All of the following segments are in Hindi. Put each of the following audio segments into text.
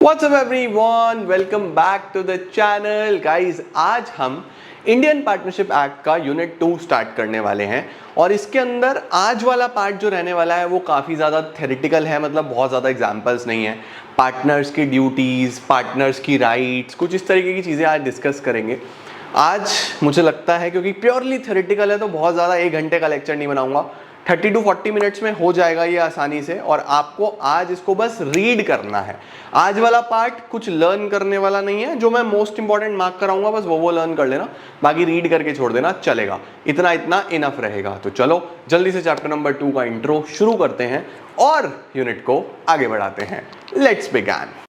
What's up everyone? Welcome back to the channel. Guys, आज हम इंडियन पार्टनरशिप एक्ट का यूनिट 2 स्टार्ट करने वाले हैं और इसके अंदर आज वाला पार्ट जो रहने वाला है वो काफ़ी ज़्यादा थेरेटिकल है, मतलब बहुत ज़्यादा एग्जांपल्स नहीं है। पार्टनर्स की ड्यूटीज़, पार्टनर्स की राइट्स, कुछ इस तरीके की चीज़ें आज डिस्कस करेंगे। आज मुझे लगता है क्योंकि प्योरली थेरेटिकल है तो बहुत ज़्यादा 1 घंटे का लेक्चर नहीं बनाऊंगा, 30 to 40 मिनट्स में हो जाएगा ये आसानी से। और आपको आज इसको बस रीड करना है। आज वाला पार्ट कुछ लर्न करने वाला नहीं है, जो मैं मोस्ट इंपॉर्टेंट मार्क कराऊंगा बस वो लर्न कर लेना, बाकी रीड करके छोड़ देना चलेगा। इतना इनफ रहेगा। तो चलो जल्दी से चैप्टर नंबर 2 का इंट्रो शुरू करते हैं और यूनिट को आगे बढ़ाते हैं। Let's begin.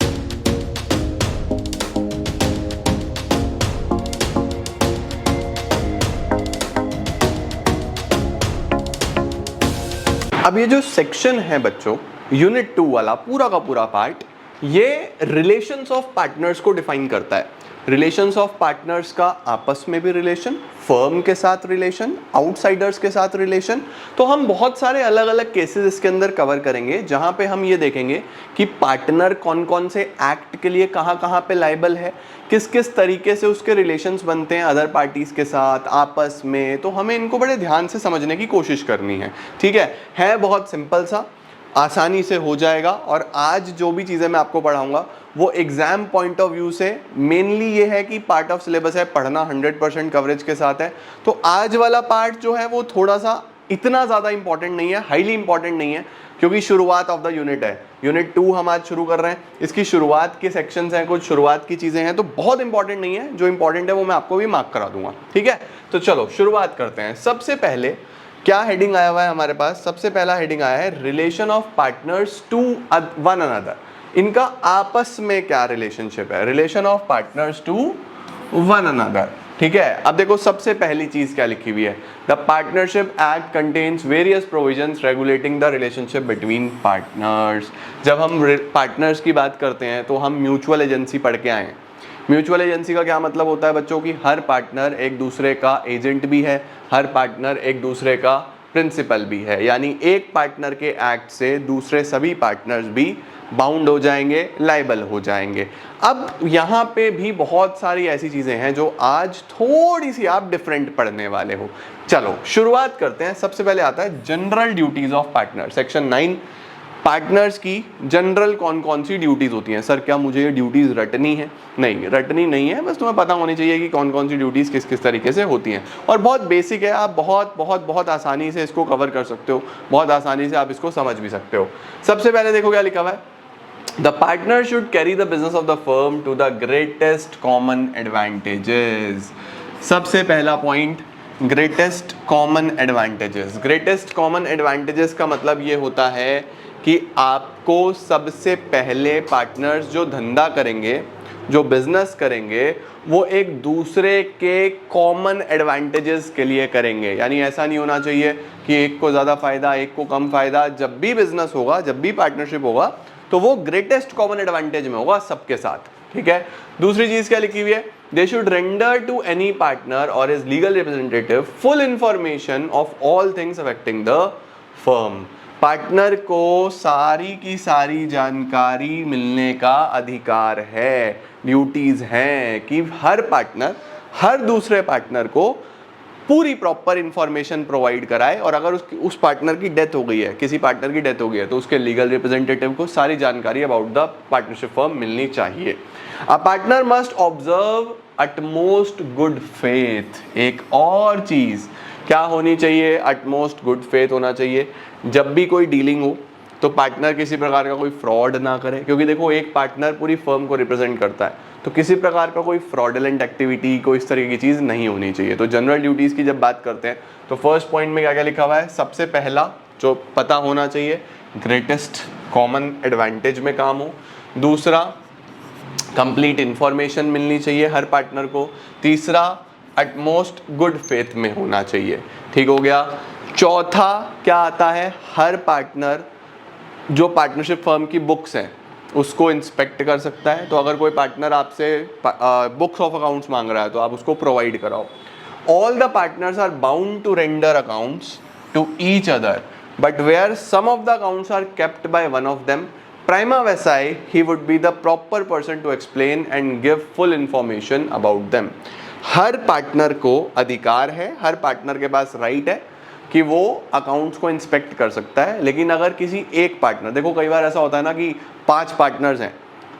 अब ये जो सेक्शन है बच्चों, यूनिट 2 वाला पूरा का पूरा पार्ट, ये रिलेशंस ऑफ पार्टनर्स को डिफाइन करता है। रिलेशंस ऑफ पार्टनर्स का आपस में भी रिलेशन, फर्म के साथ रिलेशन, आउटसाइडर्स के साथ रिलेशन। तो हम बहुत सारे अलग अलग केसेस इसके अंदर कवर करेंगे जहां पे हम ये देखेंगे कि पार्टनर कौन कौन से एक्ट के लिए कहां कहां पे लायबल है, किस किस तरीके से उसके रिलेशंस बनते हैं अदर पार्टीज के साथ आपस में। तो हमें इनको बड़े ध्यान से समझने की कोशिश करनी है। ठीक है बहुत सिंपल सा, आसानी से हो जाएगा। और आज जो भी चीज़ें मैं आपको पढ़ाऊंगा वो एग्जाम पॉइंट ऑफ व्यू से मेनली ये है कि पार्ट ऑफ सिलेबस है, पढ़ना 100% कवरेज के साथ है। तो आज वाला पार्ट जो है वो थोड़ा सा इतना ज़्यादा इंपॉर्टेंट नहीं है, हाईली इंपॉर्टेंट नहीं है, क्योंकि शुरुआत ऑफ द यूनिट है। यूनिट 2 हम आज शुरू कर रहे हैं, इसकी शुरुआत के सेक्शंस हैं, कुछ शुरुआत की चीज़ें हैं, तो बहुत इंपॉर्टेंट नहीं है। जो इंपॉर्टेंट है वो मैं आपको भी मार्क करा दूंगा। ठीक है, तो चलो शुरुआत करते हैं। सबसे पहले क्या हेडिंग आया हुआ है हमारे पास? सबसे पहला हेडिंग आया है relation of partners to one another. इनका आपस में क्या रिलेशनशिप है? Relation of partners to one another. ठीक है, अब देखो सबसे पहली चीज क्या लिखी हुई है, the partnership act contains various provisions regulating the relationship between partners. जब हम पार्टनर्स की बात करते हैं तो हम म्यूचुअल एजेंसी पढ़ के आए हैं। म्यूचुअल एजेंसी का क्या मतलब होता है बच्चों की हर पार्टनर एक दूसरे का एजेंट भी है, हर पार्टनर एक दूसरे का प्रिंसिपल भी है, यानी एक पार्टनर के एक्ट से दूसरे सभी पार्टनर्स भी बाउंड हो जाएंगे, लायबल हो जाएंगे। अब यहाँ पे भी बहुत सारी ऐसी चीज़ें हैं जो आज थोड़ी सी आप डिफरेंट पढ़ने वाले हो। चलो शुरुआत करते हैं। सबसे पहले आता है general duties of partner, section 9। Partners की जनरल कौन कौन सी ड्यूटीज़ होती हैं? सर क्या मुझे ये ड्यूटीज़ रटनी है? नहीं, रटनी नहीं है, बस तुम्हें पता होनी चाहिए कि कौन कौन सी ड्यूटीज़ किस किस तरीके से होती हैं। और बहुत बेसिक है, आप बहुत बहुत बहुत आसानी से इसको कवर कर सकते हो, बहुत आसानी से आप इसको समझ भी सकते हो। सबसे पहले देखो क्या लिखा हुआ है, the partner should carry the business of the firm to the greatest common advantages. सबसे पहला point, greatest common advantages. Greatest common advantages का मतलब ये होता है कि आपको सबसे पहले पार्टनर्स जो धंधा करेंगे, जो बिजनेस करेंगे, वो एक दूसरे के कॉमन एडवांटेजेस के लिए करेंगे। यानी ऐसा नहीं होना चाहिए कि एक को ज़्यादा फायदा एक को कम फायदा। जब भी बिजनेस होगा, जब भी पार्टनरशिप होगा, तो वो ग्रेटेस्ट कॉमन एडवांटेज में होगा सबके साथ। ठीक है, दूसरी चीज क्या लिखी हुई है, they should render to any partner or his legal representative full information of all things affecting the firm. Partner को सारी की सारी जानकारी मिलने का अधिकार है, ड्यूटीज हैं कि हर पार्टनर हर दूसरे पार्टनर को पूरी प्रॉपर इंफॉर्मेशन प्रोवाइड कराए। और अगर उस पार्टनर की डेथ हो गई है, किसी पार्टनर की डेथ हो गई है, तो उसके लीगल रिप्रेजेंटेटिव को सारी जानकारी अबाउट द पार्टनरशिप फर्म मिलनी चाहिए। अ partner must observe utmost good faith. एक और चीज क्या होनी चाहिए? अटमोस्ट गुड फेथ होना चाहिए। जब भी कोई डीलिंग हो तो पार्टनर किसी प्रकार का कोई फ्रॉड ना करे, क्योंकि देखो एक पार्टनर पूरी फर्म को रिप्रेजेंट करता है, तो किसी प्रकार का कोई फ्रॉडलेंट एक्टिविटी, कोई इस तरह की चीज़ नहीं होनी चाहिए। तो जनरल ड्यूटीज़ की जब बात करते हैं तो फर्स्ट पॉइंट में क्या क्या लिखा हुआ है? सबसे पहला जो पता होना चाहिए, ग्रेटेस्ट कॉमन एडवांटेज में काम हो। दूसरा, कंप्लीट इंफॉर्मेशन मिलनी चाहिए हर पार्टनर को। तीसरा, अटमोस्ट गुड फेथ में होना चाहिए। ठीक हो गया। चौथा क्या आता है, हर पार्टनर जो पार्टनरशिप फर्म की बुक्स हैं उसको इंस्पेक्ट कर सकता है। तो अगर कोई पार्टनर आपसे बुक्स ऑफ अकाउंट्स मांग रहा है तो आप उसको प्रोवाइड कराओ। All the partners are bound to render accounts to each other, but where some of the accounts are kept by one of them, Prima facie, he would be the proper person to explain and give full information about them. Her partner को अधिकार है, हर पार्टनर के पास राइट है कि वो अकाउंट्स को इंस्पेक्ट कर सकता है, लेकिन अगर किसी एक पार्टनर, देखो कई बार ऐसा होता है ना कि 5 पार्टनर्स हैं,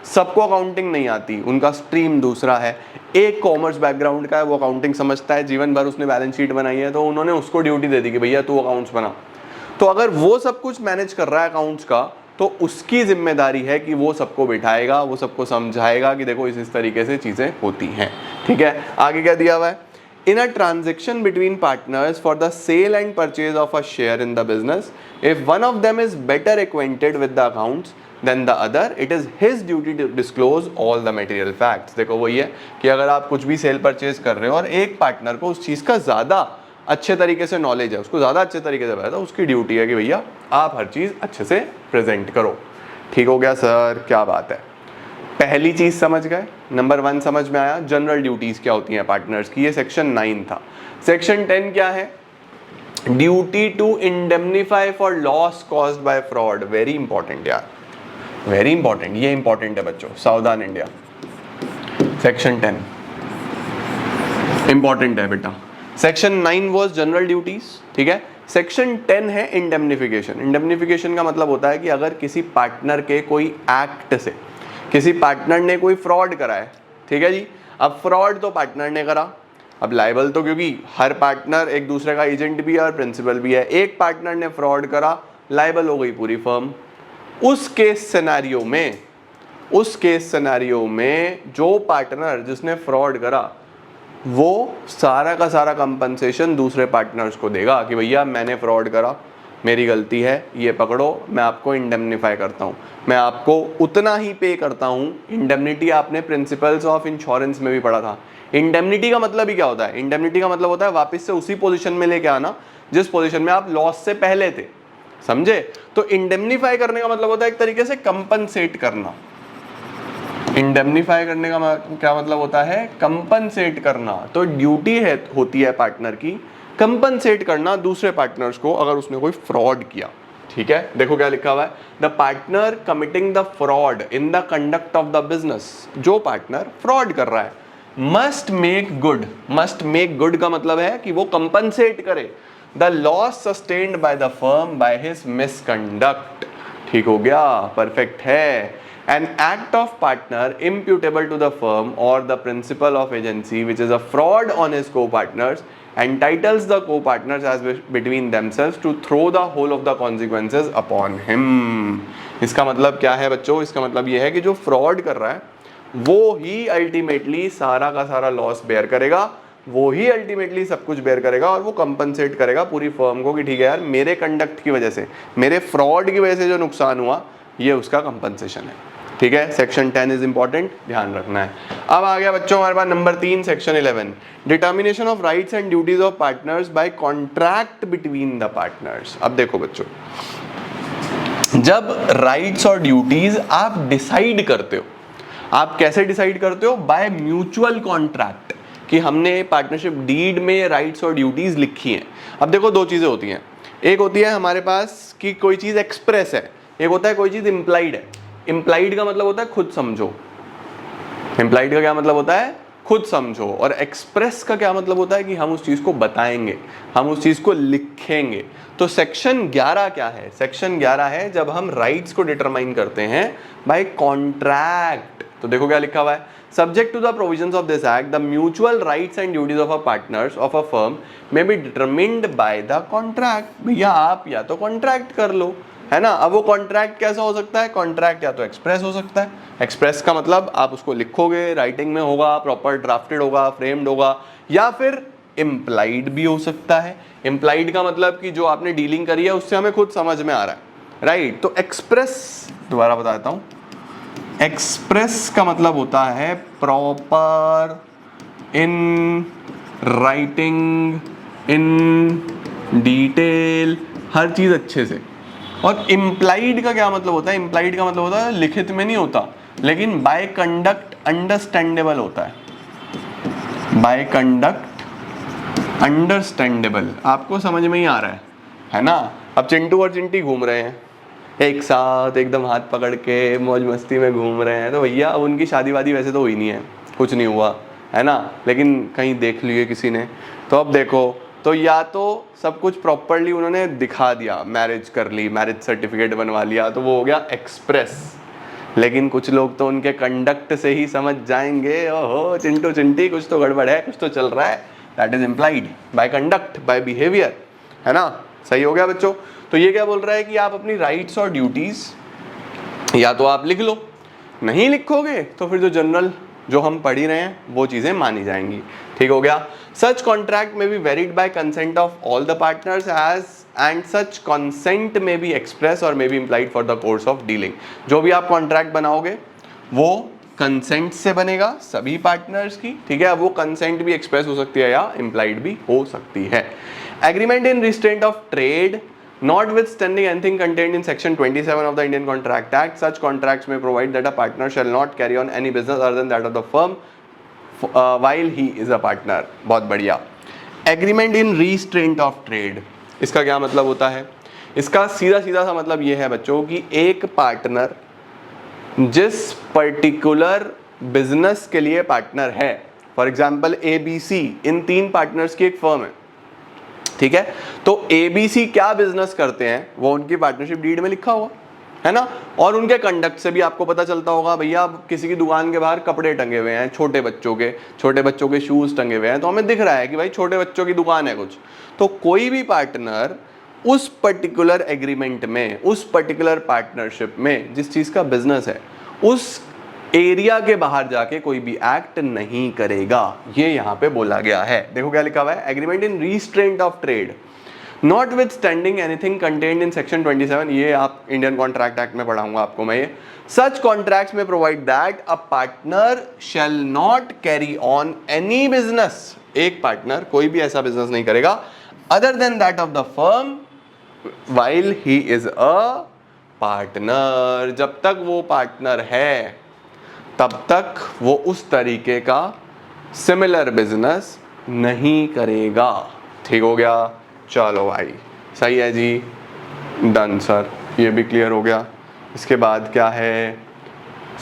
सबको अकाउंटिंग नहीं आती, उनका स्ट्रीम दूसरा है, एक कॉमर्स बैकग्राउंड का है, वो अकाउंटिंग समझता है, जीवन भर उसने बैलेंस शीट बनाई है, तो उन्होंने उसको ड्यूटी दे दी कि भैया तू अकाउंट्स बना। तो अगर वो सब कुछ मैनेज कर रहा है अकाउंट्स का, तो उसकी जिम्मेदारी है कि वो सबको बिठाएगा, वो सबको समझाएगा कि देखो इस तरीके से चीज़ें होती हैं। ठीक है, आगे क्या दिया हुआ है? In a transaction between partners for the sale and purchase of a share in the business, if one of them is better acquainted with the accounts than the other, it is his duty to disclose all the material facts. देखो वही है कि अगर आप कुछ भी सेल परचेज कर रहे हो और एक पार्टनर को उस चीज़ का ज़्यादा अच्छे तरीके से नॉलेज है, उसको ज़्यादा अच्छे तरीके से पता है, उसकी ड्यूटी है कि भैया आप हर चीज़ अच्छे से प्रेजेंट करो। ठीक हो गया सर, क्या बात है। पहली चीज समझ गए, नंबर 1 समझ में आया, जनरल ड्यूटीज क्या होती हैं पार्टनर्स की, ये सेक्शन 9 था। सेक्शन 10 क्या है? Duty to indemnify for loss caused by fraud. Very important यार, वेरी इंपॉर्टेंट, ये इंपॉर्टेंट है बच्चों, सावधान इंडिया। सेक्शन 10 इंपॉर्टेंट है बेटा। सेक्शन 9 वॉज जनरल ड्यूटीज, ठीक है। सेक्शन 10 है इंडेमनिफिकेशन। इंडेमनिफिकेशन का मतलब होता है कि अगर किसी पार्टनर के कोई एक्ट से किसी पार्टनर ने कोई फ्रॉड करा है, ठीक है जी, अब फ्रॉड तो पार्टनर ने करा, अब लाइबल तो, क्योंकि हर पार्टनर एक दूसरे का एजेंट भी है और प्रिंसिपल भी है, एक पार्टनर ने फ्रॉड करा, लाइबल हो गई पूरी फर्म। उस केस सिनेरियो में जो पार्टनर जिसने फ्रॉड करा वो सारा का सारा कंपनसेशन दूसरे पार्टनर्स को देगा कि भैया मैंने फ्रॉड करा, मेरी गलती है, ये पकड़ो, मैं आपको इंडेमनीफाई करता हूँ, मैं आपको उतना ही पे करता हूँ। इंडेमनिटी आपने प्रिंसिपल्स ऑफ इंश्योरेंस में भी पढ़ा था। इंडेमनिटी का मतलब ही क्या होता है? इंडेमनिटी का मतलब होता है वापस से उसी पोजीशन में लेके आना जिस पोजीशन में आप लॉस से पहले थे, समझे? तो इंडेमनीफाई करने का मतलब होता है एक तरीके से कंपनसेट करना। इंडेमनीफाई करने का क्या मतलब होता है? कंपनसेट करना। तो ड्यूटी है होती है पार्टनर की कंपनसेट करना दूसरे पार्टनर्स को अगर उसने कोई फ्रॉड किया। ठीक है, देखो क्या लिखा हुआ है, the partner committing the fraud in the conduct of the business. जो पार्टनर फ्रॉड कर रहा है must make good. Must make good का मतलब है कि वो कंपनसेट करे the loss sustained by the firm by his misconduct. ठीक हो गया, परफेक्ट है। An act of partner imputable to the firm or the principal of agency which is a fraud on his co-partners entitles the co-partners as between themselves to throw the whole of the consequences upon him। इसका मतलब क्या है बच्चों? इसका मतलब ये है कि जो फ्रॉड कर रहा है वो ही अल्टीमेटली सारा का सारा लॉस बेयर करेगा, वो ही अल्टीमेटली सब कुछ बेयर करेगा और वो कंपनसेट करेगा पूरी फर्म को कि ठीक है यार, मेरे कंडक्ट की वजह से, मेरे फ्रॉड की वजह से जो नुकसान हुआ ये उसका कंपनसेशन है। ठीक है, सेक्शन 10 इज इंपॉर्टेंट, ध्यान रखना है। अब आ गया बच्चों हमारे पास number 3, section 11, determination of rights and duties of partners by contract between the partners. अब देखो बच्चों, जब राइट्स और ड्यूटीज आप डिसाइड करते हो, आप कैसे डिसाइड करते हो? बाय म्यूचुअल कॉन्ट्रैक्ट, कि हमने पार्टनरशिप डीड में राइट्स और ड्यूटीज लिखी हैं। अब देखो दो चीजें होती हैं, एक होती है हमारे पास कि कोई चीज एक्सप्रेस है, एक होता है कोई चीज इंप्लाइड है। इंप्लाइड का मतलब होता है खुद समझो, इंप्लाइड का क्या मतलब होता है? खुद समझो। और एक्सप्रेस का क्या मतलब होता है कि हम उस चीज को बताएंगे, हम उस चीज को लिखेंगे। तो सेक्शन 11 क्या है? सेक्शन 11 है जब हम राइट्स को डिटरमाइन करते हैं बाय कॉन्ट्रैक्ट। तो देखो क्या लिखा हुआ है, subject to the provisions of this act the mutual rights and duties of a partners of a firm may be determined by the contract. भैया आप या तो कॉन्ट्रैक्ट कर लो, है ना। अब वो कॉन्ट्रैक्ट कैसा हो सकता है? कॉन्ट्रैक्ट या तो एक्सप्रेस हो सकता है, एक्सप्रेस का मतलब आप उसको लिखोगे, राइटिंग में होगा, प्रॉपर ड्राफ्टेड होगा, फ्रेम्ड होगा, या फिर इम्प्लाइड भी हो सकता है। इम्प्लाइड का मतलब कि जो आपने डीलिंग करी है उससे हमें खुद समझ में आ रहा है, राइट। तो एक्सप्रेस, दोबारा बता देता हूं, एक्सप्रेस का मतलब होता है proper, in writing, in detail, हर चीज अच्छे से। और इम्प्लाइड का क्या मतलब होता है? इम्प्लाइड का मतलब होता है लिखित में नहीं होता, लेकिन बाय कंडक्ट अंडरस्टैंडेबल होता है। बाय कंडक्ट अंडरस्टैंडेबल, आपको समझ में ही आ रहा है ना। अब चिंटू और चिंटी घूम रहे हैं, एक साथ एकदम हाथ पकड़ के मौज मस्ती में घूम रहे हैं, तो भैया अब उनकी शादी वादी वैसे तो हुई नहीं है, कुछ नहीं हुआ है ना, लेकिन कहीं देख लिए किसी ने, तो अब देखो, तो या तो सब कुछ प्रॉपरली उन्होंने दिखा दिया, मैरिज कर ली, मैरिज सर्टिफिकेट बनवा लिया, तो वो हो गया एक्सप्रेस। लेकिन कुछ लोग तो उनके कंडक्ट से ही समझ जाएंगे, ओहो चिंटू चिंटी कुछ तो गड़बड़ है, कुछ तो चल रहा है, that is implied by conduct, by behaviour, है ना। सही हो गया बच्चों। तो ये क्या बोल रहा है कि आप अपनी राइट्स और ड्यूटीज या तो आप लिख लो, नहीं लिखोगे तो फिर जो जनरल जो हम पढ़ ही रहे हैं वो चीजें मानी जाएंगी। ठीक हो गया। Such contract may be varied by consent of all the partners as and such consent may be express और may be implied for the course of dealing. जो भी आप कॉन्ट्रैक्ट बनाओगे वो कंसेंट से बनेगा सभी पार्टनर्स की, ठीक है। वो कंसेंट भी एक्सप्रेस हो सकती है या इम्प्लाइड भी हो सकती है। Agreement in restraint of trade notwithstanding anything contained in section 27 of the Indian Contract Act, such contracts may provide that a partner shall not carry on any business other than that of the firm while he is a partner। बहुत बढ़िया। Agreement in restraint of trade, इसका क्या मतलब होता है? इसका सीधा सीधा सा मतलब ये है बच्चों कि एक पार्टनर जिस पर्टिकुलर बिजनेस के लिए पार्टनर है, for example ABC, in 3 partners की एक फर्म है, ठीक है। तो ABC क्या बिजनेस करते हैं वो उनकी पार्टनरशिप डीड में लिखा हुआ है ना, और उनके कंडक्ट से भी आपको पता चलता होगा, भैया किसी की दुकान के बाहर कपड़े टंगे हुए हैं, छोटे बच्चों के शूज टंगे हुए हैं, तो हमें दिख रहा है कि भाई छोटे बच्चों की दुकान है कुछ। तो कोई भी पार्टनर उस पर्टिकुलर एग्रीमेंट में, उस पर्टिकुलर पार्टनरशिप में जिस चीज का बिजनेस है, उस एरिया के बाहर जाके कोई भी एक्ट नहीं करेगा, ये यहां पे बोला गया है। देखो क्या लिखा हुआ है, agreement in restraint of trade notwithstanding anything contained in section 27, ये आप इंडियन कॉन्ट्रैक्ट एक्ट में पढ़ाऊंगा आपको मैं ये। सच कॉन्ट्रैक्ट्स में provide that a partner shall not carry on any business, एक पार्टनर कोई भी ऐसा बिजनेस नहीं करेगा other than that of the firm while he is a partner, जब तक वो पार्टनर है तब तक वो उस तरीके का सिमिलर बिजनेस नहीं करेगा। ठीक हो गया, चलो भाई सही है जी, डन सर, ये भी क्लियर हो गया। इसके बाद क्या है,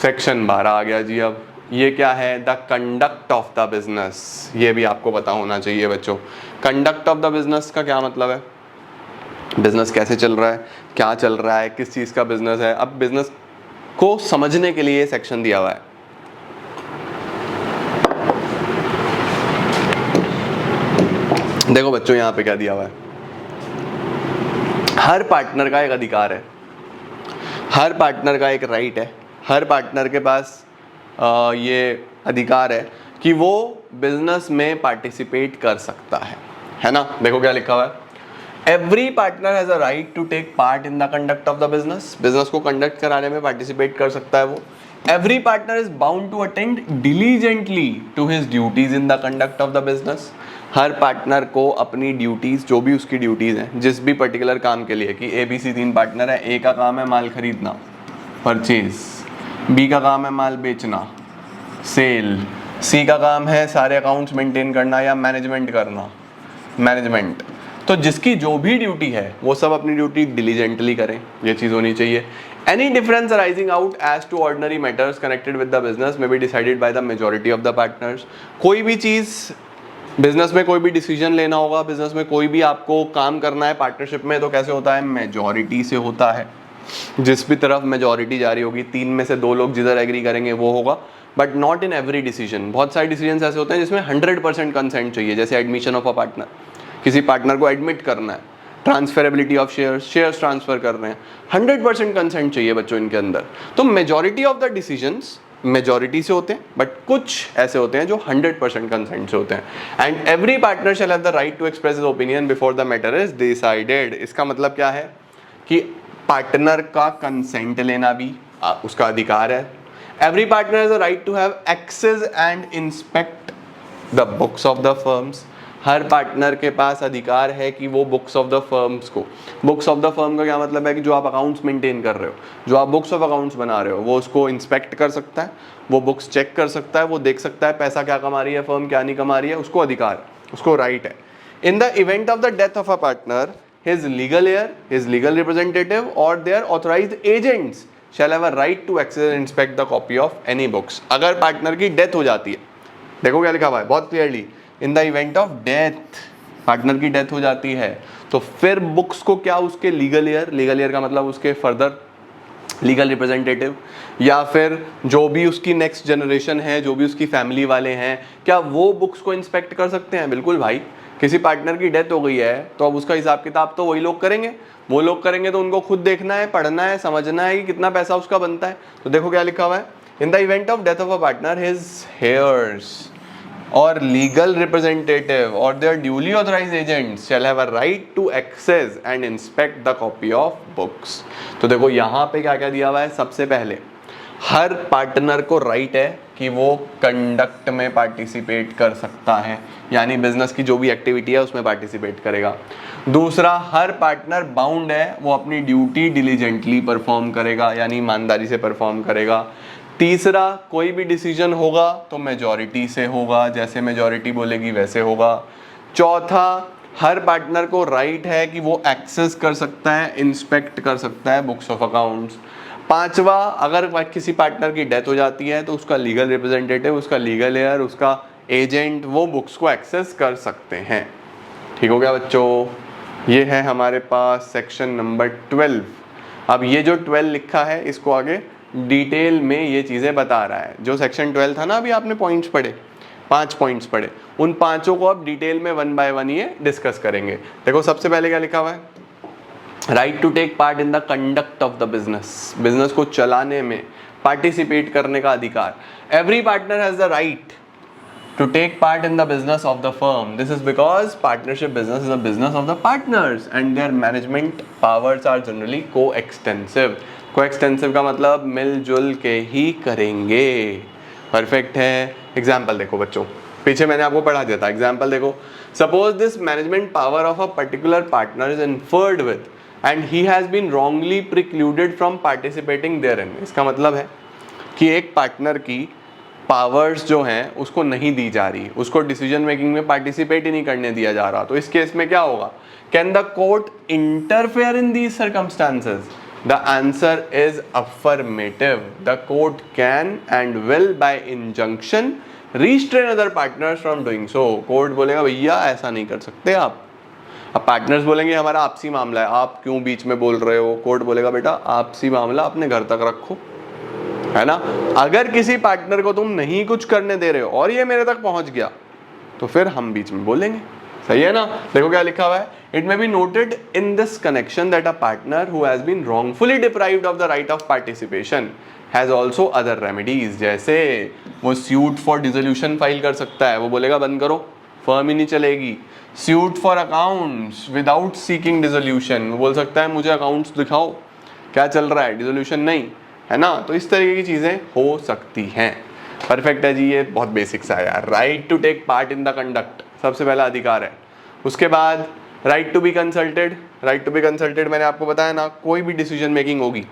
सेक्शन 12 आ गया जी। अब ये क्या है, the conduct of the business, ये भी आपको पता होना चाहिए बच्चों। कंडक्ट ऑफ द बिजनेस का क्या मतलब है, बिजनेस कैसे चल रहा है, क्या चल रहा है, किस चीज़ का बिजनेस है। अब बिजनेस को समझने के लिए ये सेक्शन दिया हुआ है। देखो बच्चों यहाँ पे क्या दिया हुआ है, हर पार्टनर का एक अधिकार है, हर पार्टनर का एक राइट है, हर पार्टनर के पास ये अधिकार है कि वो बिजनेस में पार्टिसिपेट कर सकता है ना। देखो क्या लिखा हुआ है, every partner has a right to take part in the conduct of the business, business को कंडक्ट कराने में पार्टिसिपेट कर सकता है वो। Every partner is bound to attend diligently to his duties in the conduct of the business, हर पार्टनर को अपनी ड्यूटीज, जो भी उसकी ड्यूटीज हैं जिस भी पर्टिकुलर काम के लिए, कि ABC 3 पार्टनर है, A का काम है माल खरीदना परचेज, B का काम है माल बेचना सेल, C का काम है सारे अकाउंट्स मेंटेन करना या मैनेजमेंट करना मैनेजमेंट। तो जिसकी जो भी ड्यूटी है वो सब अपनी ड्यूटी डिलीजेंटली करें, ये चीज़ होनी चाहिए। Any difference arising out as to ordinary matters connected with the business may be decided by the majority of the partners, कोई भी चीज़ बिजनेस में, कोई भी डिसीजन लेना होगा बिजनेस में, कोई भी आपको काम करना है पार्टनरशिप में, तो कैसे होता है, मेजॉरिटी से होता है। जिस भी तरफ मेजॉरिटी जा रही होगी, 3 में से 2 लोग जिधर एग्री करेंगे वो होगा, but not in every decision. बहुत सारे डिसीजन ऐसे होते हैं जिसमें 100% कंसेंट चाहिए, जैसे एडमिशन ऑफ अ पार्टनर, किसी पार्टनर को एडमिट करना है, ट्रांसफरेबिलिटी ऑफ शेयर्स ट्रांसफर कर रहे हैं, 100% कंसेंट चाहिए बच्चों इनके अंदर। तो majority of the decisions majority से होते हैं, बट कुछ ऐसे होते हैं जो 100% कंसेंट से होते हैं। And every partner shall have the right to express his opinion before the matter is decided. इसका मतलब क्या है कि पार्टनर का कंसेंट लेना भी उसका अधिकार है। Every partner has a right to have access and inspect the books of the firms, हर पार्टनर के पास अधिकार है कि वो बुक्स ऑफ द फर्म्स को, बुक्स ऑफ द फर्म का क्या मतलब है कि जो आप अकाउंट्स मेंटेन कर रहे हो, जो आप बुक्स ऑफ अकाउंट्स बना रहे हो, वो उसको इंस्पेक्ट कर सकता है, वो बुक्स चेक कर सकता है, वो देख सकता है पैसा क्या कमा रही है फर्म, क्या नहीं कमा रही है, उसको अधिकार, उसको राइट है। In the event of the death of a partner his legal heir, his legal representative or their authorized agents shall have a right to access and inspect the copy of any books. अगर पार्टनर की डेथ हो जाती है, देखो क्या लिखा हुआ है बहुत clearly, in the event of death, partner की डेथ हो जाती है तो फिर बुक्स को क्या उसके लीगल ईयर का मतलब उसके फर्दर लीगल रिप्रेजेंटेटिव या फिर जो भी उसकी नेक्स्ट जनरेशन है, जो भी उसकी फैमिली वाले हैं, क्या वो बुक्स को इंस्पेक्ट कर सकते हैं? बिल्कुल भाई, किसी पार्टनर की डेथ हो गई है तो अब उसका हिसाब किताब तो वही लोग करेंगे, वो लोग करेंगे तो उनको खुद देखना है, पढ़ना है, समझना है कि कितना पैसा उसका बनता है। तो देखो क्या लिखा हुआ है, in the event of death of a partner his hairs or legal representative or their duly authorized agents shall have a right to access and inspect the copy of books. तो देखो यहाँ पे क्या क्या दिया हुआ है, सबसे पहले हर पार्टनर को राइट है कि वो कंडक्ट में पार्टिसिपेट कर सकता है, यानी बिजनेस की जो भी एक्टिविटी है उसमें पार्टिसिपेट करेगा। दूसरा, हर पार्टनर बाउंड है वो अपनी ड्यूटी डिलीजेंटली परफॉर्म करेगा, यानी ईमानदारी से परफॉर्म करेगा। तीसरा, कोई भी डिसीजन होगा तो मेजॉरिटी से होगा, जैसे मेजॉरिटी बोलेगी वैसे होगा। चौथा, हर पार्टनर को राइट है कि वो एक्सेस कर सकता है, इंस्पेक्ट कर सकता है बुक्स ऑफ अकाउंट्स। पांचवा, अगर किसी पार्टनर की डेथ हो जाती है तो उसका लीगल रिप्रेजेंटेटिव, उसका लीगल हेयर, उसका एजेंट वो बुक्स को एक्सेस कर सकते हैं। ठीक हो गया बच्चों, ये है हमारे पास सेक्शन नंबर 12। अब ये जो 12 लिखा है इसको आगे डिटेल में ये चीज़ें बता रहा है। जो सेक्शन 12 था ना, अभी आपने पॉइंट्स पढ़े, 5 पॉइंट्स पढ़े, उन पांचों को अब डिटेल में 1 बाय 1 ये डिस्कस करेंगे। देखो सबसे पहले क्या लिखा हुआ है, right to take part in the conduct of the business, business को चलाने में पार्टिसिपेट करने का अधिकार। Every partner has the right to take part in the business of the firm. This is because partnership business is a business of the partners and their management powers are generally co-extensive. Co-extensive का मतलब मिलजुल के ही करेंगे। परफेक्ट है। एग्जाम्पल देखो बच्चों, पीछे मैंने आपको पढ़ा दिया था, एग्जाम्पल देखो, suppose this management power of a particular partner is interfered with and he has been wrongly precluded from participating therein. इसका मतलब है कि एक पार्टनर की पावर्स जो हैं उसको नहीं दी जा रही, उसको डिसीजन मेकिंग में पार्टिसिपेट ही नहीं करने दिया जा रहा, तो इस केस में क्या होगा, can the court interfere in these circumstances? The answer is affirmative. The court can and will buy injunction restrain other partners from doing so. Court बोलेगा भैया ऐसा नहीं कर सकते आप। अब पार्टनर्स बोलेंगे हमारा आपसी मामला है, आप क्यों बीच में बोल रहे हो? कोर्ट बोलेगा बेटा आपसी मामला अपने घर तक रखो, है ना। अगर किसी पार्टनर को तुम नहीं कुछ करने दे रहे हो और ये मेरे तक पहुंच गया तो फिर हम बीच में बोलेंगे, सही है ना। देखो क्या लिखा हुआ है, it may be noted in this connection that a partner who has been wrongfully deprived of the right of participation has also other remedies. जैसे वो सूट फॉर डिसोल्यूशन फाइल कर सकता है, वो बोलेगा बंद करो, फर्म ही नहीं चलेगी। Suit for accounts without seeking dissolution, वो बोल सकता है मुझे अकाउंट्स दिखाओ क्या चल रहा है, डिसोल्यूशन नहीं, है ना। तो इस तरीके की चीजें हो सकती हैं। परफेक्ट है जी, ये बहुत बेसिक सा है यार। Right to take part in the conduct सबसे पहला अधिकार है। उसके बाद right to be consulted. Right to be consulted मैंने आपको बताया ना, कोई भी डिसीजन मेकिंग होगी,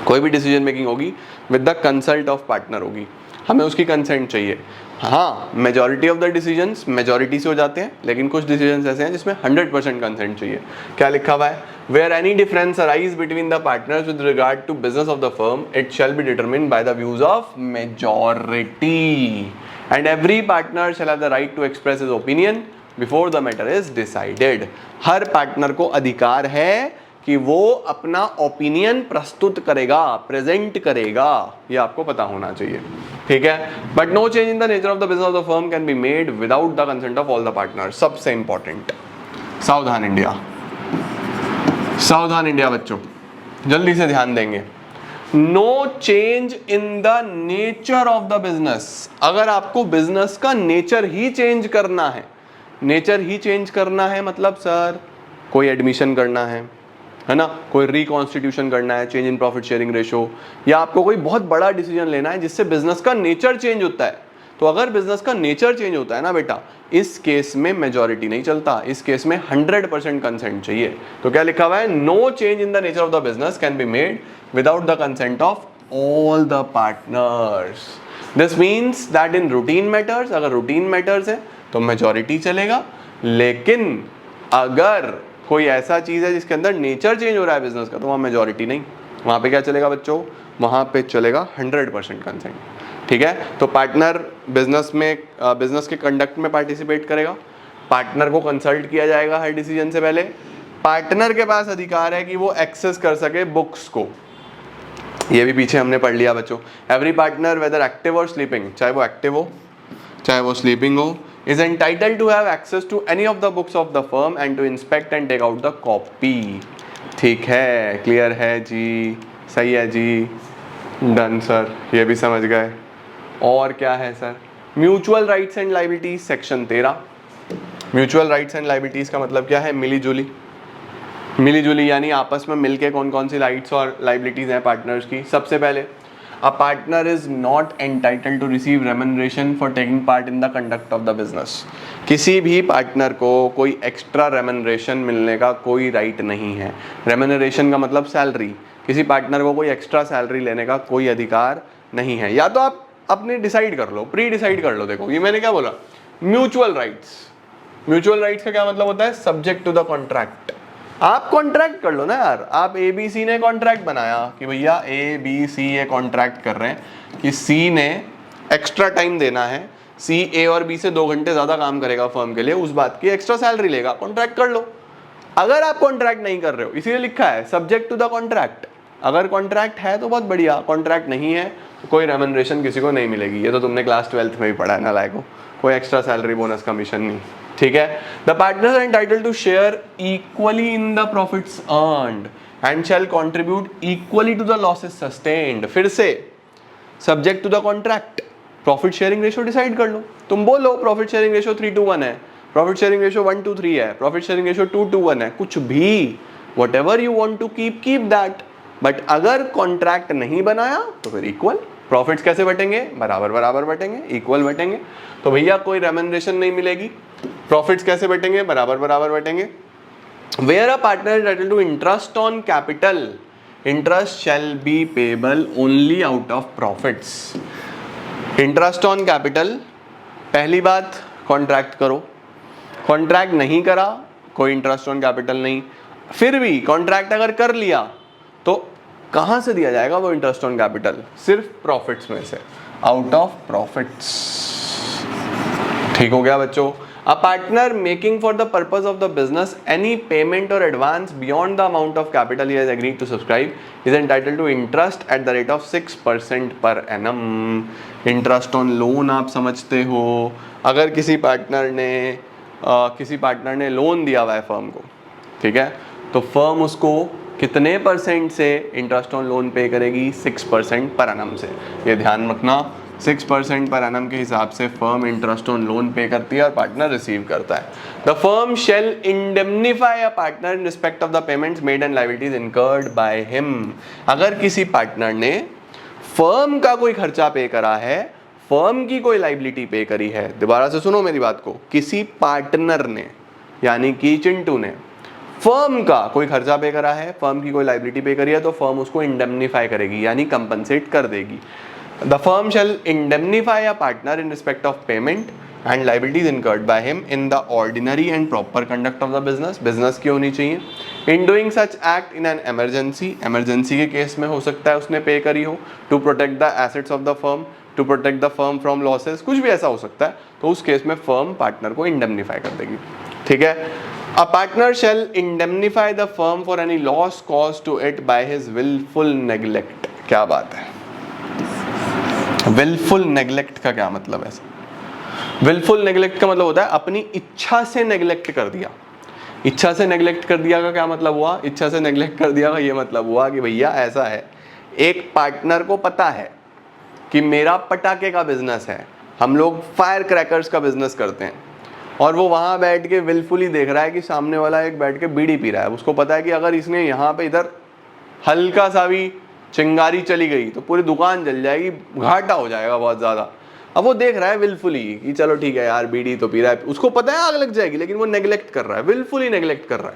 कोई भी डिसीजन मेकिंग होगी with the consult of partner होगी, हमें उसकी कंसेंट चाहिए। हाँ, majority of the decisions majority से हो जाते हैं, लेकिन कुछ डिसीजंस ऐसे हैं जिसमें 100% कंसेंट चाहिए। क्या लिखा हुआ है, where any difference arise between the partners with regard to business of the firm it shall be determined by the views of majority and every partner shall have the right to express his opinion before the matter is decided. हर पार्टनर को अधिकार है कि वो अपना ओपिनियन प्रस्तुत करेगा, प्रेजेंट करेगा, ये आपको पता होना चाहिए, ठीक है। But no change in the nature of the business of the firm can be made without the consent of all the partners. सबसे important, Savdhaan India, Savdhaan India बच्चों, जल्दी से ध्यान देंगे। No change in the nature of the business. अगर आपको बिजनेस का नेचर ही चेंज करना है, नेचर ही चेंज करना है मतलब सर कोई एडमिशन करना है ना, कोई रिकॉन्स्टिट्यूशन करना है, change in profit sharing ratio, या आपको कोई बहुत बड़ा डिसीजन लेना है जिससे बिजनेस का नेचर चेंज होता है, तो अगर बिजनेस का नेचर चेंज होता है ना बेटा, इस केस में मेजॉरिटी नहीं चलता, इस केस में 100% कंसेंट चाहिए। तो क्या लिखा हुआ है, no change in the nature of the business can be made without the consent of all the partners. This means that in routine matters, अगर रूटीन मैटर्स है तो मेजॉरिटी चलेगा, लेकिन अगर कोई ऐसा चीज़ है जिसके अंदर नेचर चेंज हो रहा है बिजनेस का, तो वहाँ मेजॉरिटी नहीं, वहाँ पे क्या चलेगा बच्चों, वहाँ पे चलेगा 100% कंसेंट। ठीक है, तो पार्टनर बिजनेस के कंडक्ट में पार्टिसिपेट करेगा, पार्टनर को कंसल्ट किया जाएगा हर डिसीजन से पहले, पार्टनर के पास अधिकार है कि वो एक्सेस कर सके बुक्स को, ये भी पीछे हमने पढ़ लिया बच्चों। एवरी पार्टनर वेदर एक्टिव और स्लीपिंग, चाहे वो एक्टिव हो चाहे वो स्लीपिंग हो, is entitled to have access to any of the books of the firm and to inspect and take out the copy। ठीक है, क्लियर है जी, सही है जी, डन सर, ये भी समझ गए। और क्या है sir, mutual rights and liabilities section 13। Mutual rights and liabilities का मतलब क्या है, मिली जुली यानी आपस में मिलके कौन कौन सी राइट्स और लाइबिलिटीज हैं पार्टनर्स की। सबसे पहले, a partner is not entitled to receive remuneration for taking part in the conduct of the business। किसी भी पार्टनर को कोई एक्स्ट्रा रेमुनरेशन मिलने का कोई राइट नहीं है। रेमुनरेशन का मतलब सैलरी, किसी पार्टनर को कोई एक्स्ट्रा सैलरी लेने का कोई अधिकार नहीं है। या तो आप अपने डिसाइड कर लो, प्री डिसाइड कर लो। देखो ये मैंने क्या बोला, म्यूचुअल राइट्स का क्या मतलब होता है, सब्जेक्ट टू द कॉन्ट्रैक्ट। आप कॉन्ट्रैक्ट कर लो ना यार, आप ABC ने कॉन्ट्रैक्ट बनाया कि भैया ABC ये कॉन्ट्रैक्ट कर रहे हैं कि C ने एक्स्ट्रा टाइम देना है, C A और B से 2 घंटे ज़्यादा काम करेगा फर्म के लिए, उस बात की एक्स्ट्रा सैलरी लेगा, कॉन्ट्रैक्ट कर लो। अगर आप कॉन्ट्रैक्ट नहीं कर रहे हो, इसीलिए लिखा है सब्जेक्ट टू द कॉन्ट्रैक्ट। अगर कॉन्ट्रैक्ट है तो बहुत बढ़िया, कॉन्ट्रैक्ट नहीं है तो कोई रेमुनरेशन किसी को नहीं मिलेगी। ये तो तुमने क्लास 12th में भी पढ़ा है ना लायको, कोई एक्स्ट्रा सैलरी बोनस कमीशन नहीं। ठीक है, the partners are entitled to share equally in the profits earned and shall contribute equally to the losses sustained. फिर से subject to the contract, profit sharing ratio decide कर लो। तुम बोलो प्रॉफिट शेयरिंग रेशियो 3:1 है, प्रॉफिट शेयरिंग रेशियो 1:3 है, प्रॉफिट शेयरिंग रेशियो 2:1 है, कुछ भी, whatever you want to keep that. But अगर कॉन्ट्रैक्ट नहीं बनाया तो फिर इक्वल। प्रॉफिट्स कैसे बटेंगे, बराबर बटेंगे, इक्वल बटेंगे। तो भैया कोई रेमुनरेशन नहीं मिलेगी, प्रॉफिट्स कैसे बटेंगे, बराबर बटेंगे। Where a partner is entitled to interest on capital, interest shall be payable only out of profits. Interest on capital, पहली बात कॉन्ट्रैक्ट करो, कॉन्ट्रैक्ट नहीं करा कोई इंटरेस्ट ऑन कैपिटल नहीं। फिर भी कॉन्ट्रैक्ट अगर कर लिया तो कहां से दिया जाएगा वो इंटरेस्ट ऑन कैपिटल, सिर्फ प्रॉफिट्स में से, आउट ऑफ प्रॉफिट्स। ठीक हो गया बच्चों। A partner making for the purpose of the business any payment और advance beyond the amount of capital he has agreed to subscribe is entitled to interest at the rate of 6% per annum. Interest on loan आप समझते हो, अगर किसी पार्टनर ने लोन दिया हुआ है फर्म को, ठीक है, तो फर्म उसको कितने परसेंट से इंटरेस्ट ऑन लोन पे करेगी, 6% पर एनम से। ये ध्यान रखना, 6% पर एनम के हिसाब से फर्म इंटरेस्ट ऑन लोन पे करती है और पार्टनर रिसीव करता है। The firm shall indemnify a partner in respect of the payments made and liabilities incurred by him. अगर किसी पार्टनर ने फर्म का कोई खर्चा पे करा है, फर्म की कोई लायबिलिटी पे करी है, दोबारा से सुनो मेरी बात को, किसी पार्टनर ने यानी कि चिंटू ने फर्म का कोई खर्चा पे करा है, फर्म की कोई लायबिलिटी पे करी है, तो फर्म उसको इंडेमनिफाई करेगी यानी कंपनसेट कर देगी। The firm shall indemnify a partner in respect of payment and liabilities incurred by him in the ordinary and proper conduct of the business. Business की होनी चाहिए। In doing such act in an emergency के केस में हो सकता है उसने पे करी हो, to protect the assets of the firm, to protect the firm from losses, कुछ भी ऐसा हो सकता है, तो उस केस में फर्म पार्टनर को इंडेमनिफाई कर देगी। ठीक है, a partner shall indemnify the firm for any loss caused to it by his willful neglect। क्या बात है, willful neglect का क्या मतलब है? willful neglect का मतलब होता है अपनी इच्छा से नेग्लेक्ट कर दिया। इच्छा से नेग्लेक्ट कर दिया का क्या मतलब हुआ, इच्छा से नेग्लेक्ट कर दिया का ये मतलब हुआ कि भैया ऐसा है, एक पार्टनर को पता है कि मेरा पटाखे का बिजनेस है, हम लोग फायर क्रैकर्स का बिजनेस करते हैं, और वो वहाँ बैठ के विलफुली देख रहा है कि सामने वाला एक बैठ के बीड़ी पी रहा है। उसको पता है कि अगर इसने यहाँ पे इधर हल्का सा भी चिंगारी चली गई तो पूरी दुकान जल जाएगी, घाटा हो जाएगा बहुत ज़्यादा। अब वो देख रहा है विलफुली कि चलो ठीक है यार बीड़ी तो पी रहा है, उसको पता है आग लग जाएगी, लेकिन वो नेग्लेक्ट कर रहा है, विलफुली नेग्लेक्ट कर रहा है।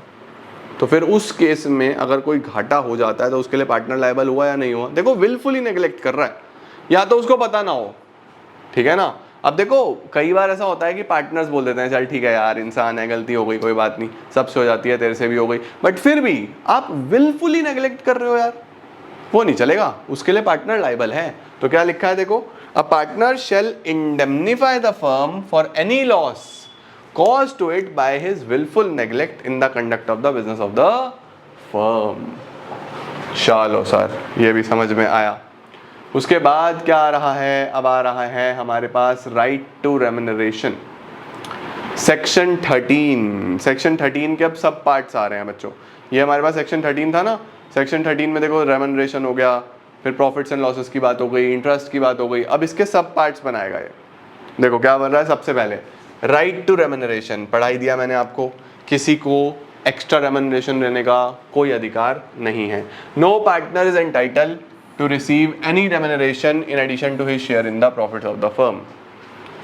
तो फिर उस केस में अगर कोई घाटा हो जाता है तो उसके लिए पार्टनर लायबल हुआ या नहीं हुआ? देखो विलफुली नेग्लेक्ट कर रहा है, या तो उसको पता ना हो, ठीक है ना, अब देखो कई बार ऐसा होता है कि पार्टनर्स बोल देते हैं चल ठीक है यार, इंसान है, गलती हो गई, कोई बात नहीं, सबसे हो जाती है, तेरे से भी हो गई, बट फिर भी आप विलफुली नेग्लेक्ट कर रहे हो यार, वो नहीं चलेगा, उसके लिए पार्टनर लायबल है। तो क्या लिखा है देखो, a partner shall indemnify the firm for any loss cause to it by his wilful neglect in the conduct of the business of the firm. चलो सर, ये भी समझ में आया। उसके बाद क्या आ रहा है, अब आ रहा है हमारे पास right to remuneration, section 13। Section 13 के अब सब पार्ट्स आ रहे हैं बच्चों। ये हमारे पास सेक्शन 13 था ना, सेक्शन 13 में देखो रेम्यूनरेशन हो गया, फिर प्रॉफिट्स एंड लॉसेस की बात हो गई, इंटरेस्ट की बात हो गई, अब इसके सब पार्ट्स बनाएगा ये। देखो क्या बन रहा है, सबसे पहले राइट टू रेम्यूनरेशन पढ़ाई दिया मैंने आपको, किसी को एक्स्ट्रा रेम्यूनरेशन लेने का कोई अधिकार नहीं है। No partner is entitled to receive any remuneration in addition to his share in the profits of the firm.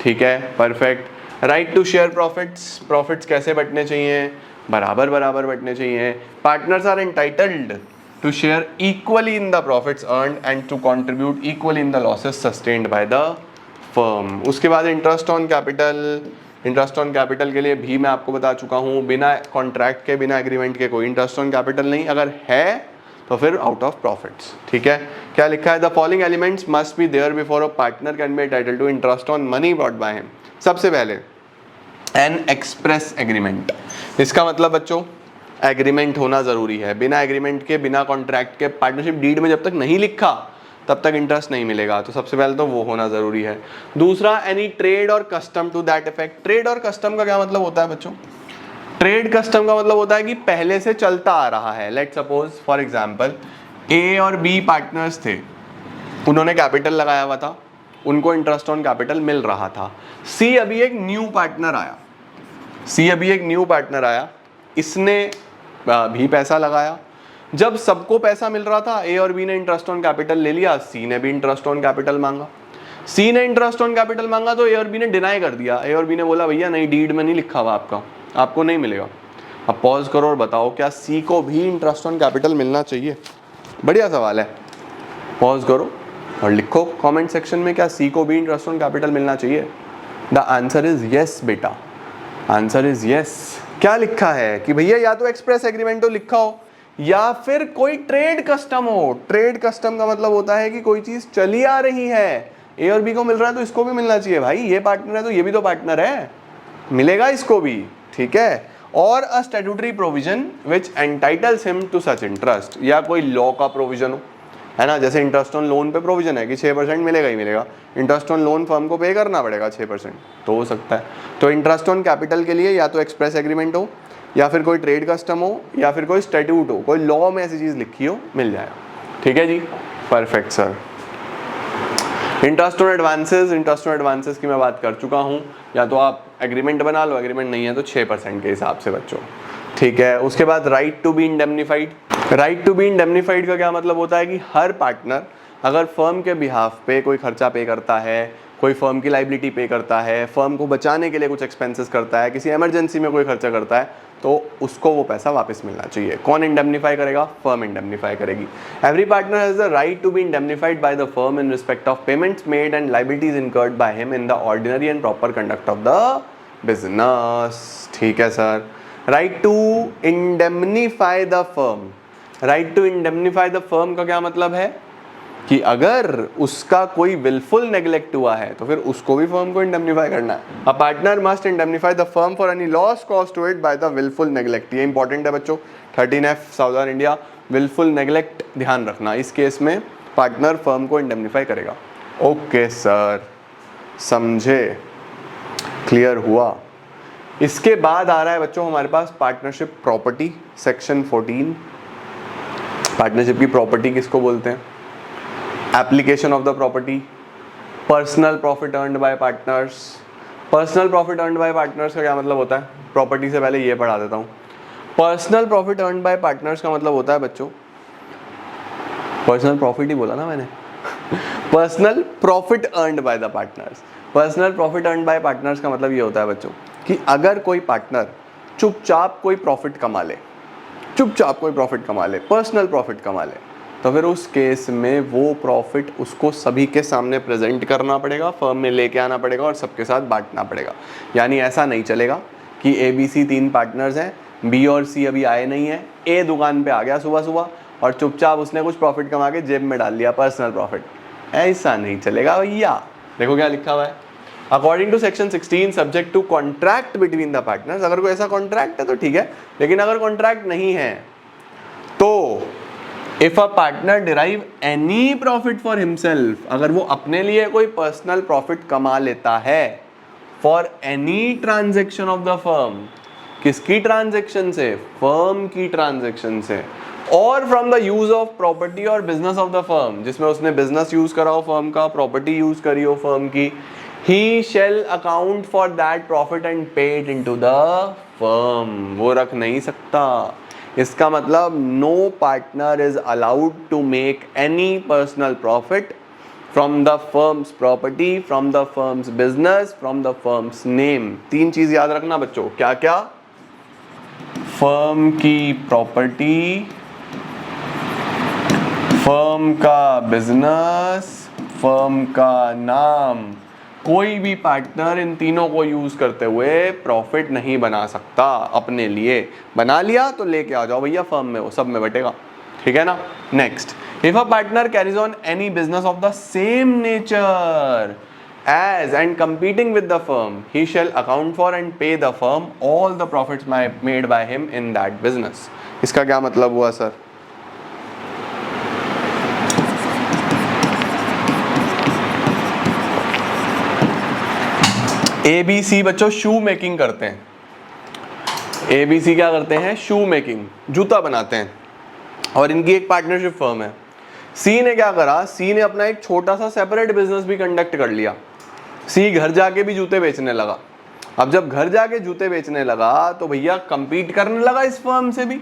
ठीक है, perfect. Right to share profits, profits कैसे बंटने चाहिए, बराबर बराबर बंटने चाहिए। Partners are entitled to share equally in the profits earned and to contribute equally in the losses sustained by the firm. उसके बाद interest on capital, interest on capital के लिए भी मैं आपको बता चुका हूँ, बिना कॉन्ट्रैक्ट के, बिना एग्रीमेंट के कोई इंटरेस्ट ऑन कैपिटल नहीं, अगर है तो फिर आउट ऑफ प्रॉफिट्स। ठीक है, क्या लिखा है, the following elements must be there before a partner can be entitled to interest on money brought by him. सबसे पहले एन एक्सप्रेस एग्रीमेंट, इसका मतलब बच्चों एग्रीमेंट होना जरूरी है। बिना एग्रीमेंट के, बिना कॉन्ट्रैक्ट के, पार्टनरशिप डीड में जब तक नहीं लिखा तब तक इंटरेस्ट नहीं मिलेगा, तो सबसे पहले तो वो होना जरूरी है। दूसरा, एनी ट्रेड और custom to that effect. Trade और कस्टम का क्या मतलब होता है बच्चों, ट्रेड कस्टम का मतलब होता है कि पहले से चलता आ रहा है। लेट सपोज फॉर एग्जांपल ए और बी पार्टनर्स थे, उन्होंने कैपिटल लगाया हुआ था, उनको इंटरेस्ट ऑन कैपिटल मिल रहा था। सी अभी एक न्यू पार्टनर आया, सी अभी एक न्यू पार्टनर आया, इसने भी पैसा लगाया। जब सबको पैसा मिल रहा था, ए और बी ने इंटरेस्ट ऑन कैपिटल ले लिया, सी ने भी इंटरेस्ट ऑन कैपिटल मांगा। सी ने इंटरेस्ट ऑन कैपिटल मांगा तो ए और बी ने डिनाई कर दिया। ए और बी ने बोला भैया नहीं, डीड में नहीं लिखा हुआ आपका, आपको नहीं मिलेगा। अब पॉज करो और बताओ क्या सी को भी इंटरेस्ट ऑन कैपिटल मिलना चाहिए? बढ़िया सवाल है, पॉज करो और लिखो कमेंट सेक्शन में, क्या सी को भी इंटरेस्ट ऑन कैपिटल मिलना चाहिए? द आंसर इज यस बेटा, आंसर इज यस। क्या लिखा है कि भैया या तो एक्सप्रेस एग्रीमेंट हो लिखा हो या फिर कोई ट्रेड कस्टम हो। ट्रेड कस्टम का मतलब होता है कि कोई चीज चली आ रही है, ए और बी को मिल रहा है तो इसको भी मिलना चाहिए। भाई ये पार्टनर है तो ये भी तो पार्टनर है, मिलेगा इसको भी। ठीक है, और a statutory provision which entitles him to such interest, या कोई लॉ का प्रोविजन हो, है ना, जैसे इंटरेस्ट ऑन लोन पे प्रोविजन है कि 6% मिलेगा ही मिलेगा, इंटरेस्ट ऑन लोन फर्म को पे करना पड़ेगा 6%, तो हो सकता है। तो इंटरेस्ट ऑन कैपिटल के लिए या तो एक्सप्रेस एग्रीमेंट हो, या फिर कोई ट्रेड कस्टम हो, या फिर कोई स्टैट्यूट हो, कोई लॉ में ऐसी चीज़ लिखी हो, मिल जाएगा। ठीक है जी, perfect sir. Interest on advances, interest on advances की मैं बात कर चुका हूँ, या तो आप एग्रीमेंट बना लो, एग्रीमेंट नहीं है तो 6% के हिसाब से बच्चों। ठीक है, उसके बाद right to be indemnified. Right to be indemnified का क्या मतलब होता है कि हर पार्टनर अगर फर्म के बिहाफ पे कोई खर्चा पे करता है, कोई फर्म की लाइबिलिटी पे करता है, फर्म को बचाने के लिए कुछ एक्सपेंसेस करता है, किसी इमरजेंसी में कोई खर्चा करता है, तो उसको वो पैसा वापस मिलना चाहिए। कौन इंडेमनिफाई करेगा? फर्म इंडेमनिफाई करेगी। Every partner has the right to be indemnified by the firm in respect of payments made and liabilities incurred by him in the ordinary and proper conduct of the business. ठीक है sir. Right to indemnify the firm, right to indemnify the firm का क्या मतलब है कि अगर उसका कोई विलफुल नेग्लेक्ट हुआ है तो फिर उसको भी फर्म को इंडेमनिफाई करना है। A partner must indemnify the firm for any loss caused to it by the wilful neglect. ये इंपॉर्टेंट है बच्चों, 13F southern India, wilful neglect ध्यान रखना, इस केस में पार्टनर फर्म को इंडेमनिफाई करेगा। ओके सर, समझे, क्लियर हुआ। इसके बाद आ रहा है बच्चों हमारे पास पार्टनरशिप प्रॉपर्टी, सेक्शन 14। पार्टनरशिप की प्रॉपर्टी किसको बोलते हैं? Application of the property, personal profit earned bye partners. Personal profit earned bye partners का क्या मतलब होता है? प्रॉपर्टी से पहले ये पढ़ा देता हूँ। Personal profit earned bye partners का मतलब होता है बच्चों, पर्सनल प्रॉफिट ही बोला ना मैंने personal profit earned by the partners. Personal profit earned bye partners का मतलब ये होता है बच्चों कि अगर कोई पार्टनर चुपचाप कोई प्रॉफिट कमा ले, चुपचाप कोई प्रॉफिट कमा ले, पर्सनल प्रॉफिट कमा ले, तो फिर उस केस में वो प्रॉफिट उसको सभी के सामने प्रेजेंट करना पड़ेगा, फर्म में लेके आना पड़ेगा और सबके साथ बांटना पड़ेगा। यानी ऐसा नहीं चलेगा कि ABC 3 पार्टनर्स हैं, B और C अभी आए नहीं हैं, A दुकान पे आ गया सुबह सुबह और चुपचाप उसने कुछ प्रॉफिट कमा के जेब में डाल लिया, पर्सनल प्रॉफिट। ऐसा नहीं चलेगा भैया। देखो क्या लिखा हुआ है, according to section 16 subject to contract between the partners. अगर कोई ऐसा कॉन्ट्रैक्ट है तो ठीक है, लेकिन अगर कॉन्ट्रैक्ट नहीं है तो if a partner derive any profit for himself, अगर वो अपने लिए कोई पर्सनल प्रॉफिट कमा लेता है for any transaction of the firm, किसकी ट्रांजेक्शन से, फर्म की ट्रांजेक्शन से, और from the use of property और बिजनेस ऑफ द फर्म, जिसमें उसने बिजनेस यूज करा हो फर्म का, प्रॉपर्टी यूज करी हो फर्म की, he shall account for that profit and pay it into the firm, वो रख नहीं सकता। इसका मतलब no partner is allowed to make any personal profit from the firm's property, from the firm's business, from the firm's name। 3 चीज याद रखना बच्चों, क्या क्या, फर्म की प्रॉपर्टी, फर्म का बिजनेस, फर्म का नाम। कोई भी पार्टनर इन तीनों को यूज करते हुए प्रॉफिट नहीं बना सकता अपने लिए। बना लिया तो लेके आ जाओ भैया फर्म में, वो सब में बटेगा, ठीक है ना। Next, if a partner carries on any business of the same nature as and competing with the firm, he shall account for and pay the firm all the profits made by him in that business। इसका क्या मतलब हुआ सर? ABC बच्चों शू मेकिंग करते हैं। ABC क्या करते हैं? शू मेकिंग, जूता बनाते हैं, और इनकी एक पार्टनरशिप फर्म है। C ने क्या करा, C ने अपना एक छोटा सा सेपरेट बिजनेस भी कंडक्ट कर लिया। C घर जाके भी जूते बेचने लगा। अब जब घर जाके जूते बेचने लगा तो भैया कंपीट करने लगा इस फर्म से भी।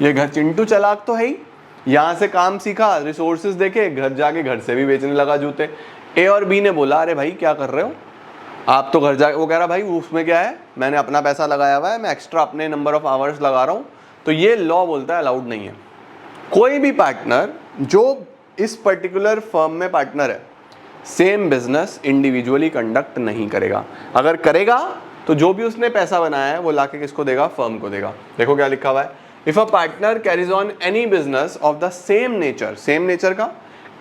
ये घर चिंटू चालाक तो है ही, यहाँ से काम सीखा, रिसोर्सेज देखे, घर जाके घर से भी बेचने लगा जूते। A और B ने बोला अरे भाई क्या कर रहे हो आप, तो घर जाके, वो कह रहा भाई उसमें क्या है, मैंने अपना पैसा लगाया हुआ है, मैं एक्स्ट्रा अपने नंबर ऑफ आवर्स लगा रहा हूँ। तो ये लॉ बोलता है अलाउड नहीं है। कोई भी पार्टनर जो इस पर्टिकुलर फर्म में पार्टनर है, सेम बिजनेस इंडिविजुअली कंडक्ट नहीं करेगा। अगर करेगा तो जो भी उसने पैसा बनाया है वो लाके किसको देगा, फर्म को देगा। देखो क्या लिखा हुआ है, if a partner carries on any business of the same nature, same nature का,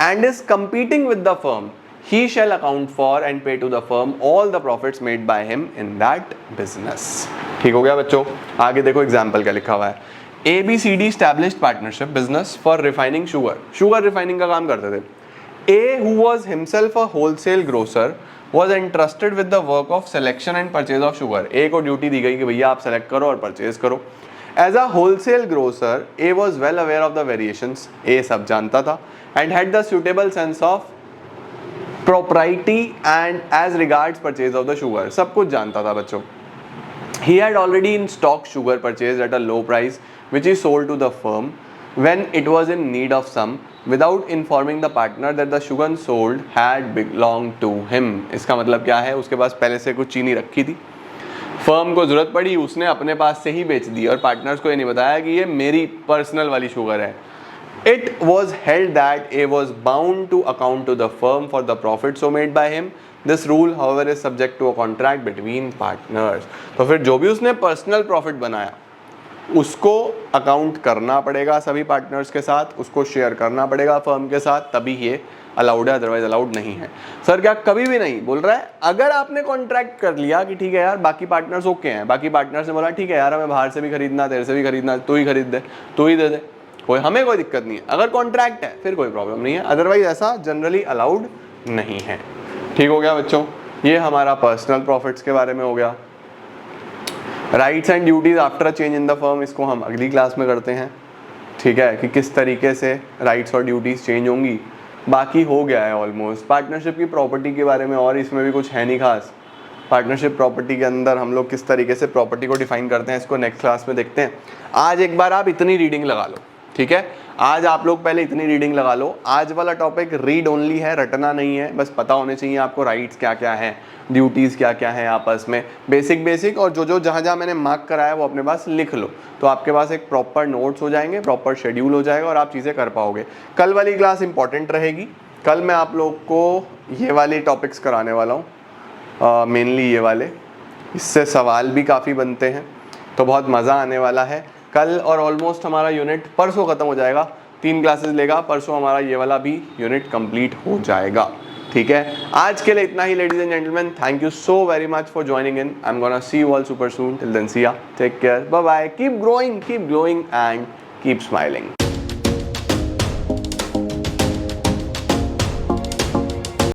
and is competing with the firm, he shall account for and pay to the firm all the profits made by him in that business। ठीक हो गया बच्चों। आगे देखो एग्जाम्पल क्या लिखा हुआ है, ABCD established partnership business for refining sugar। Sugar refining का काम करते थे। A who was himself a wholesale grocer was entrusted with the work of selection and purchase of sugar। A को ड्यूटी दी गई कि भैया आप सेलेक्ट करो और परचेज करो। As a wholesale grocer, A was well aware of the variations। A सब जानता था and had the suitable sense of propriety and as regards purchase of the sugar। सब कुछ जानता था बच्चों। He had already in stock sugar purchased at a low price which he sold to the firm when it was in need of some without informing the partner that the sugar sold had belonged to him। इसका मतलब क्या है, उसके पास पहले से कुछ चीनी रखी थी, फर्म को जरूरत पड़ी, उसने अपने पास से ही बेच दी और पार्टनर्स को ये नहीं बताया कि ये मेरी पर्सनल वाली शुगर है। It was held that A was bound to account to the firm for the profit so made by him। This rule, however, is subject to a contract between partners। तो फिर जो भी उसने पर्सनल प्रॉफिट बनाया उसको अकाउंट करना पड़ेगा सभी पार्टनर्स के साथ, उसको शेयर करना पड़ेगा फर्म के साथ, तभी ये अलाउड है, अदरवाइज अलाउड नहीं है। सर क्या कभी भी नहीं बोल रहा है, अगर आपने कॉन्ट्रैक्ट कर लिया कि ठीक है यार बाकी पार्टनर्स ओके हैं, बाकी पार्टनर्स ने बोला ठीक है यार हमें बाहर से भी खरीदना, तेरे से भी खरीदना, तू ही खरीद दे, तू ही दे दे, कोई हमें कोई दिक्कत नहीं है। अगर कॉन्ट्रैक्ट है फिर कोई प्रॉब्लम नहीं है, अदरवाइज ऐसा जनरली अलाउड नहीं है। ठीक हो गया बच्चों, ये हमारा पर्सनल प्रॉफिट्स के बारे में हो गया। Rights and duties after a change in the firm, इसको हम अगली क्लास में करते हैं, ठीक है, कि किस तरीके से राइट्स और ड्यूटीज चेंज होंगी। बाकी हो गया है ऑलमोस्ट। पार्टनरशिप की प्रॉपर्टी के बारे में और इसमें भी कुछ है नहीं खास। पार्टनरशिप प्रॉपर्टी के अंदर हम लोग किस तरीके से प्रॉपर्टी को डिफाइन करते हैं इसको नेक्स्ट क्लास में देखते हैं। आज एक बार आप इतनी रीडिंग लगा लो, ठीक है। आज आप लोग पहले इतनी रीडिंग लगा लो। आज वाला टॉपिक रीड ओनली है, रटना नहीं है, बस पता होने चाहिए आपको राइट्स क्या क्या हैं, ड्यूटीज़ क्या क्या हैं आपस में, बेसिक और जो जहाँ जहाँ मैंने मार्क कराया वो अपने पास लिख लो, तो आपके पास एक प्रॉपर नोट्स हो जाएंगे, प्रॉपर शेड्यूल हो जाएगा और आप चीज़ें कर पाओगे। कल वाली क्लास इंपॉर्टेंट रहेगी। कल मैं आप लोग को ये वाली टॉपिक्स कराने वाला हूँ, मेनली ये वाले, इससे सवाल भी काफ़ी बनते हैं, तो बहुत मज़ा आने वाला है कल। और ऑलमोस्ट हमारा यूनिट परसों ख़त्म हो जाएगा, 3 क्लासेस लेगा, परसों हमारा ये वाला भी यूनिट कंप्लीट हो जाएगा। ठीक है, आज के लिए इतना ही ladies and gentlemen. Thank you so very much for joining in. I am gonna see you all super soon. Till then see ya, take care, bye bye, keep growing, keep glowing and keep smiling.